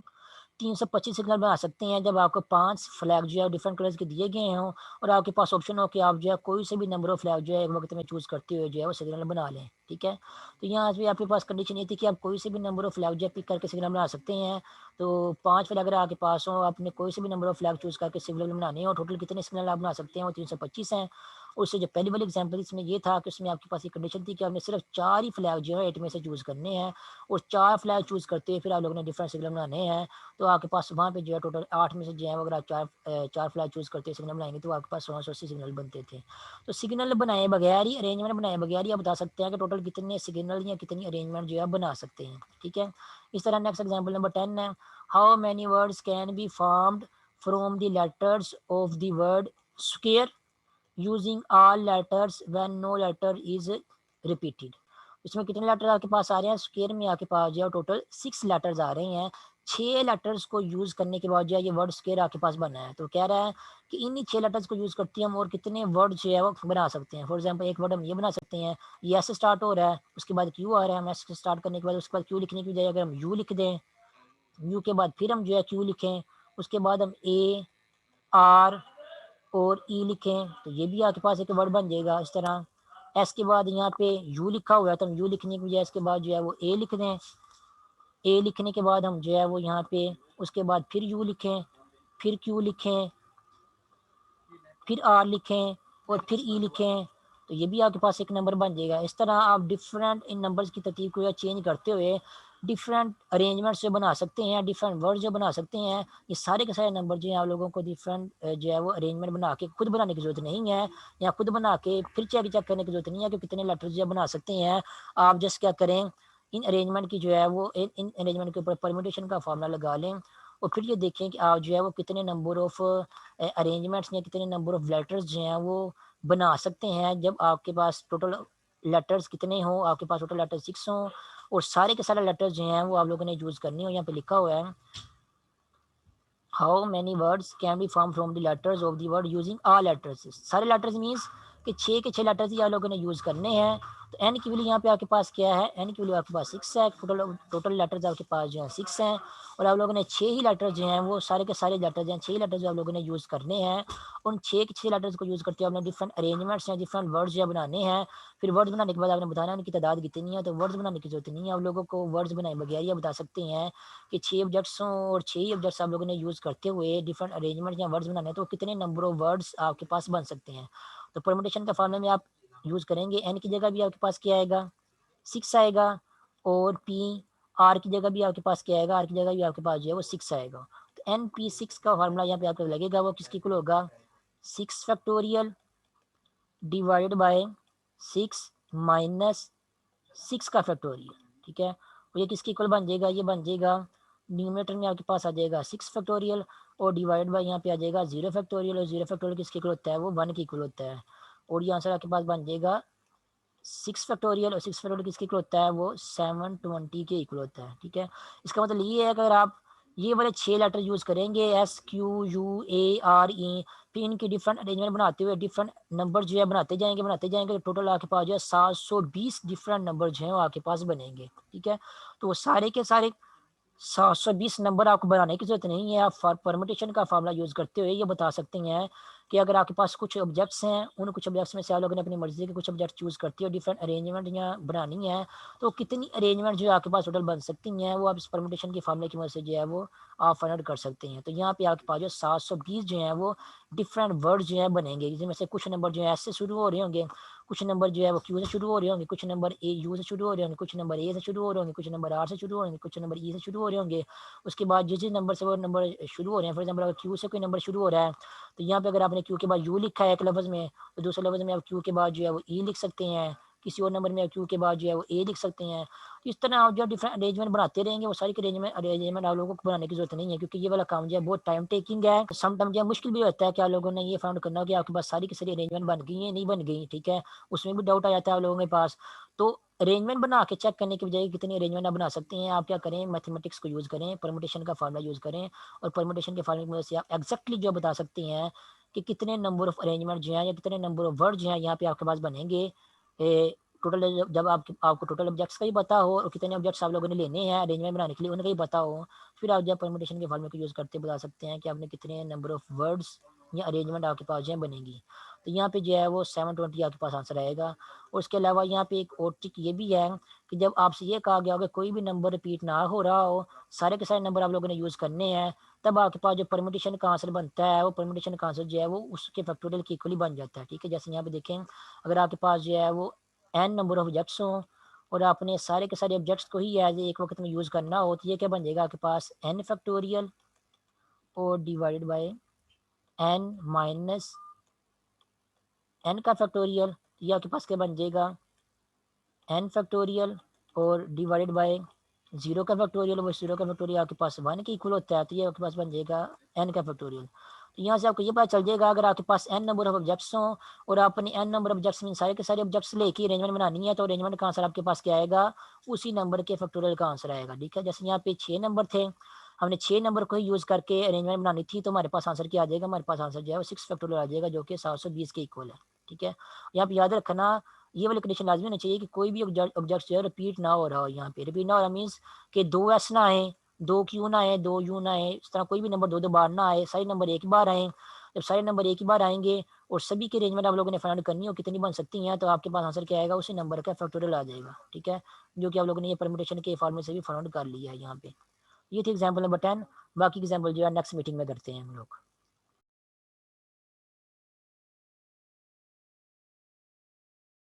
325 सिग्नल बना सकते हैं जब आपको 5 फ्लैग जो है डिफरेंट कलर्स के दिए गए हों और आपके पास ऑप्शन हो कि आप जो है कोई से भी नंबर ऑफ फ्लैग जो है एक वक्त में चूज़ करते हुए जो है वो सिग्नल बना लें, ठीक है। तो यहाँ पे आपके पास कंडीशन ये थी कि आप कोई से भी नंबर ऑफ फ्लैग जो है पिक करके सिग्नल बना सकते हैं। तो 5 फ्लैग अगर आपके पास हो, आपने कोई से भी नंबर ऑफ फ्लैग चूज़ करके सिग्नल बनाने हैं और टोटल कितने सिग्नल आप बना सकते हैं वो 325 हैं। और उससे जो पहली वाली एग्जाम्पल इसमें ये था कि उसमें आपके पास ये कंडीशन थी कि आपने सिर्फ 4 ही फ्लैग जो है 8 में से चूज़ करने हैं और 4 फ्लैग चूज़ करते हुए फिर आप लोगों ने डिफरेंट सिग्नल बनाने हैं। तो आपके पास वहाँ पे जो है टोटल 8 में से जो है अगर आप 4 फ्लैग चूज़ करते सिग्नल बनाएँगे तो आपके पास 1680 सिग्नल बनते थे। तो सिग्नल बनाए बगैर ही, अरेंजमेंट बनाए बगैर ही आप बता सकते हैं कि टोटल कितने सिग्नल या कितनी अरेंजमेंट जो है आप बना सकते हैं, ठीक है। इस तरह नेक्स्ट एग्जांपल नंबर 10 है, how many words can be formed from the letters of the word square using all letters when no letter is repeated. इसमें कितने लेटर आपके पास आ रहे हैं, स्क्वायर में आपके पास जो है टोटल 6 लेटर्स आ रहे हैं। 6 लेटर्स को यूज़ करने के बाद जो है ये वर्ड स्क्वायर आपके पास बना है। तो कह रहा है कि इन्हीं 6 लेटर्स को यूज़ करते हम और कितने वर्ड जो है वो बना सकते हैं। फॉर एग्जांपल एक वर्ड हम ये बना सकते हैं, ये एस से स्टार्ट हो रहा है, उसके बाद क्यू आ रहा है, हम एस से स्टार्ट करने के बाद उसके बाद क्यू लिखने की बजाय अगर हम यू लिख दें, यू के बाद फिर हम जो है क्यू लिखें, उसके बाद हम ए, आर और ई लिखें तो ये भी आपके पास एक वर्ड बन जाएगा। इस तरह एस के बाद यहाँ पे यू लिखा हुआ है तो हम यू लिखने की बजाय इसके बाद जो है वो ए लिख दें। ए लिखने के बाद हम जो है वो यहाँ पे उसके बाद फिर यू लिखें, फिर क्यू लिखें, फिर आर लिखें और फिर ई लिखें तो ये भी आपके पास एक नंबर बन जाएगा। इस तरह आप डिफरेंट इन नंबर्स की तरतीब को चेंज करते हुए डिफरेंट अरेंजमेंट से बना सकते हैं, डिफरेंट वर्ड जो बना सकते हैं। ये सारे के सारे नंबर जो है आप लोगों को डिफरेंट जो है वो अरेंजमेंट बना के खुद बनाने की ज़रूरत नहीं है, या खुद बना के फिर चेक करने की ज़रूरत नहीं है कि कितने लेटर्स जो बना सकते हैं। आप जस्ट क्या करें, इन अरेंजमेंट की जो है वो इन अरेंजमेंट के ऊपर परम्यूटेशन का फार्मूला लगा लें और फिर ये देखें कि आप जो है वो कितने नंबर ऑफ अरेंजमेंट्स या कितने नंबर ऑफ लेटर्स जो हैं वो बना सकते हैं। जब आपके पास टोटल लेटर्स कितने हों, आपके पास टोटल लेटर 6 हों और सारे के सारे लेटर्स जो हैं वो आप लोगों ने यूज़ करनी हो। यहाँ पे लिखा हुआ है how many words can B form from the letters of the word using all letters. सारे लेटर्स मीन्स कि 6 के 6 लेटर्स ही आप लोगों ने यूज़ करने हैं। तो एन की वैल्यू यहाँ पे आपके पास क्या है, एन की वैल्यू आपके पास 6 है। टोटल टोटल लेटर्स आपके पास जो है 6 हैं और आप लोगों ने 6 ही लेटर्स जो हैं वो सारे के सारे लेटर्स हैं 6 लेटर्स जो आप लोगों ने यूज़ करने हैं। उन 6 के 6 लेटर्स को यूज़ करते हुए आपने डिफरेंट अरेंजमेंट्स या डिफरेंट वर्ड्स जो बनाने हैं। फिर वर्ड्स बनाने के बाद आपने बताना है उनकी तादाद कितनी है। तो वर्ड्स बनाने की ज़रूरत नहीं है, आप लोगों को वर्ड्स बनाए बगैर ही आप बता सकते हैं कि 6 ऑब्जेक्ट्स हों और 6 ही ऑब्जेक्ट्स आप लोगों ने यूज़ करते हुए डिफरेंट अरेंजमेंट या वर्ड्स बनाने हैं तो कितने नंबर ऑफ वर्ड्स आपके पास बन सकते हैं। तो परम्यूटेशन का फार्मूला में आप यूज़ करेंगे, एन की जगह भी आपके पास क्या आएगा 6 आएगा और पी, आर की जगह भी आपके पास क्या आएगा, आर की जगह भी आपके पास जो है वो 6 आएगा। तो एन पी 6 का फार्मूला यहाँ पे आपको लगेगा वो किसकी इक्वल होगा 6 फैक्टोरियल डिवाइडेड बाय 6 माइनस 6 का फैक्टोरियल, ठीक है। और ये किसकी इक्वल बन जाएगा, ये बन जाएगा न्यूमरेटर में आपके पास आ जाएगा 6 फैक्टोरियल और डिवाइड बाय यहाँ पे आ जाएगा 0 फैक्टोरियल और 0 फैक्टोरियल किसके इक्वल होता है, वो 1 के इक्वल होता है। और ये आंसर आपके पास बन जाएगा 6 फैक्टोरियल और 6 फैक्टोरियल किसके इक्वल होता है, वो 720 के इक्वल होता है, ठीक है। इसका मतलब ये है कि अगर आप ये वाले 6 लेटर यूज़ करेंगे S Q U A R E, फिर इनकी डिफरेंट अरेंजमेंट बनाते हुए डिफरेंट नंबर जो है बनाते जाएंगे तो टोटल आपके पास जो है 720 डिफरेंट नंबर जो है वो आपके पास बनेंगे, ठीक है। तो वो सारे के सारे 720 नंबर आपको बनाने की ज़रूरत नहीं है। आप परम्यूटेशन का फार्मूला यूज़ करते हुए ये बता सकते हैं कि अगर आपके पास कुछ ऑब्जेक्ट्स हैं, उन कुछ ऑब्जेक्ट्स में से आप लोगों ने अपनी मर्ज़ी के कुछ ऑब्जेक्ट चूज़ करते हो, डिफरेंट अरेंजमेंट या बनानी है, तो कितनी अरेंजमेंट जो है आपके पास टोटल बन सकती हैं, वो आप इस परम्यूटेशन के फार्मूले की मदद से जो है वो आप फाइंड आउट कर सकते हैं। तो यहाँ पे आपके पास जो 720 जो है वो डिफरेंट वर्ड जो है बनेंगे, जिसमें से कुछ नंबर जो है एस से शुरू हो रहे होंगे, कुछ नंबर जो है वो क्यू से शुरू हो रहे होंगे, कुछ नंबर ए यू से शुरू हो रहे होंगे, कुछ नंबर ए से शुरू हो रहे होंगे, कुछ नंबर आर से शुरू हो रहे होंगे, कुछ नंबर ई से शुरू हो रहे होंगे। उसके बाद जिस नंबर से वो नंबर शुरू हो रहे हैं, फॉर एग्जाम्पल अगर क्यू से कोई नंबर शुरू हो रहा है तो यहाँ पे अगर आपने क्यू के बाद यू लिखा है एक लफ्ज़ में, तो दूसरे लफ्ज़ में आप क्यू के बाद जो है वो ई लिख सकते हैं, किसी और नंबर में क्यू के बाद जो है वो ए लिख सकते हैं। तो इस तरह आप जो डिफरेंट अरेंजमेंट बनाते रहेंगे, वो सारी अरेंजमेंट आप लोगों को बनाने की जरूरत नहीं है, क्योंकि ये वाला काम जो है बहुत टाइम टेकिंग है। सम टाइम जो है मुश्किल भी होता है कि आप लोगों ने ये फाउंड करना कि आपके पास सारी की सारी अरेंजमेंट बन गई है नहीं बन गई, ठीक है, उसमें भी डाउट आ जाता है आप लोगों के पास। तो अरेंजमेंट बना के चेक करने की बजाय कितनी अरेंजमेंट आप बना सकते हैं, आप क्या करें, मैथमेटिक्स को यूज़ करें, परमुटेशन का फार्मूला यूज़ करें, और परमुटेशन के फार्मूले की मदद से आप एग्जैक्टली जो बता सकते हैं कि कितने नंबर ऑफ अरेंजमेंट जो है या कितने नंबर ऑफ वर्ड जो है यहाँ पे आपके पास बनेंगे। टोटल जब आपको टोटल ऑब्जेक्ट्स का ही पता हो और कितने ऑब्जेक्ट्स आप लोगों ने लेने हैं अरेंजमेंट बनाने के लिए उनका ही पता हो, फिर आप जब परमुटेशन के फार्मूले को यूज़ करते बता सकते हैं कि आपने कितने नंबर ऑफ वर्ड्स या अरेंजमेंट आपके पास जो है बनेगी। तो यहाँ पे जो है वो 720 आपके पास आंसर आएगा। और उसके अलावा यहाँ पे एक और ट्रिक ये भी है कि जब आपसे ये कहा गया हो कि कोई भी नंबर रिपीट ना हो रहा हो, सारे के सारे नंबर आप लोगों ने यूज़ करने हैं, तब आपके पास जो परमुटेशन का आंसर बनता है वो परमुटेशन का आंसर जो है वो उसके फैक्टोरियल के इक्वली बन जाता है, ठीक है। जैसे यहाँ पे देखें, अगर आपके पास जो है वो एन नंबर ऑफ ऑब्जेक्ट्स हों और आपने सारे के सारे ऑब्जेक्ट्स को ही एज एक वक्त में यूज़ करना हो, तो ये क्या बन जाएगा आपके पास एन फैक्टोरियल और divided by n minus n का फैक्टोरियल। ये आपके पास क्या बन जाएगा एन फैक्टोरियल और डिवाइडेड बाय जीरो का फैक्टोरियल, वो जीरो का फैक्टोरियल आपके पास वन के इक्वल होता है, तो ये आपके पास बन जाएगा एन का फैक्टोरियल। तो यहाँ से आपको ये पता चल जाएगा अगर आपके पास एन नंबर ऑफ ऑब्जेक्ट्स हों और आपने एन नंबर ऑफ ऑब्जेक्ट्स में सारे के सारे ऑब्जेक्ट्स लेके अरेंजमेंट बनानी है, तो अरेंजमेंट का आंसर आपके पास क्या आएगा, उसी नंबर के फैक्टोरियल का आंसर आएगा, ठीक है। जैसे यहाँ पे 6 नंबर थे, हमने 6 नंबर को ही यूज़ करके अरेंजमेंट बनानी थी, तो हमारे पास आंसर क्या आ जाएगा, हमारे पास आंसर जो है वो 6 फैक्टोरियल आ जाएगा, जो कि 720 के इक्वल है, ठीक है। यहाँ पे याद रखना ये वाली कंडीशन लाजमी होनी चाहिए कि कोई भी ऑब्जेक्ट जो है रिपीट ना हो रहा हो। यहाँ पे रिपीट ना हो रहा मीन्स कि 2 एस ना आए, 2 क्यू ना आए, 2 यू ना आए, इस तरह कोई भी नंबर दो बार ना आए, सारे नंबर एक ही बार आए। जब सारे नंबर एक ही बार आएंगे और सभी की अरेंजमेंट आप लोगों ने फाइंड करनी हो कितनी बन सकती हैं, तो आपके पास आंसर क्या आएगा, उसी नंबर का फैक्टोरियल आ जाएगा, ठीक है, जो कि आप लोगों ने ये परम्यूटेशन के फॉर्मूले से भी फाइंड कर लिया है यहाँ पे। ये थी एग्जाम्पल नंबर 10। बाकी एग्जाम्पल जो है नेक्स्ट मीटिंग में करते हैं हम लोग।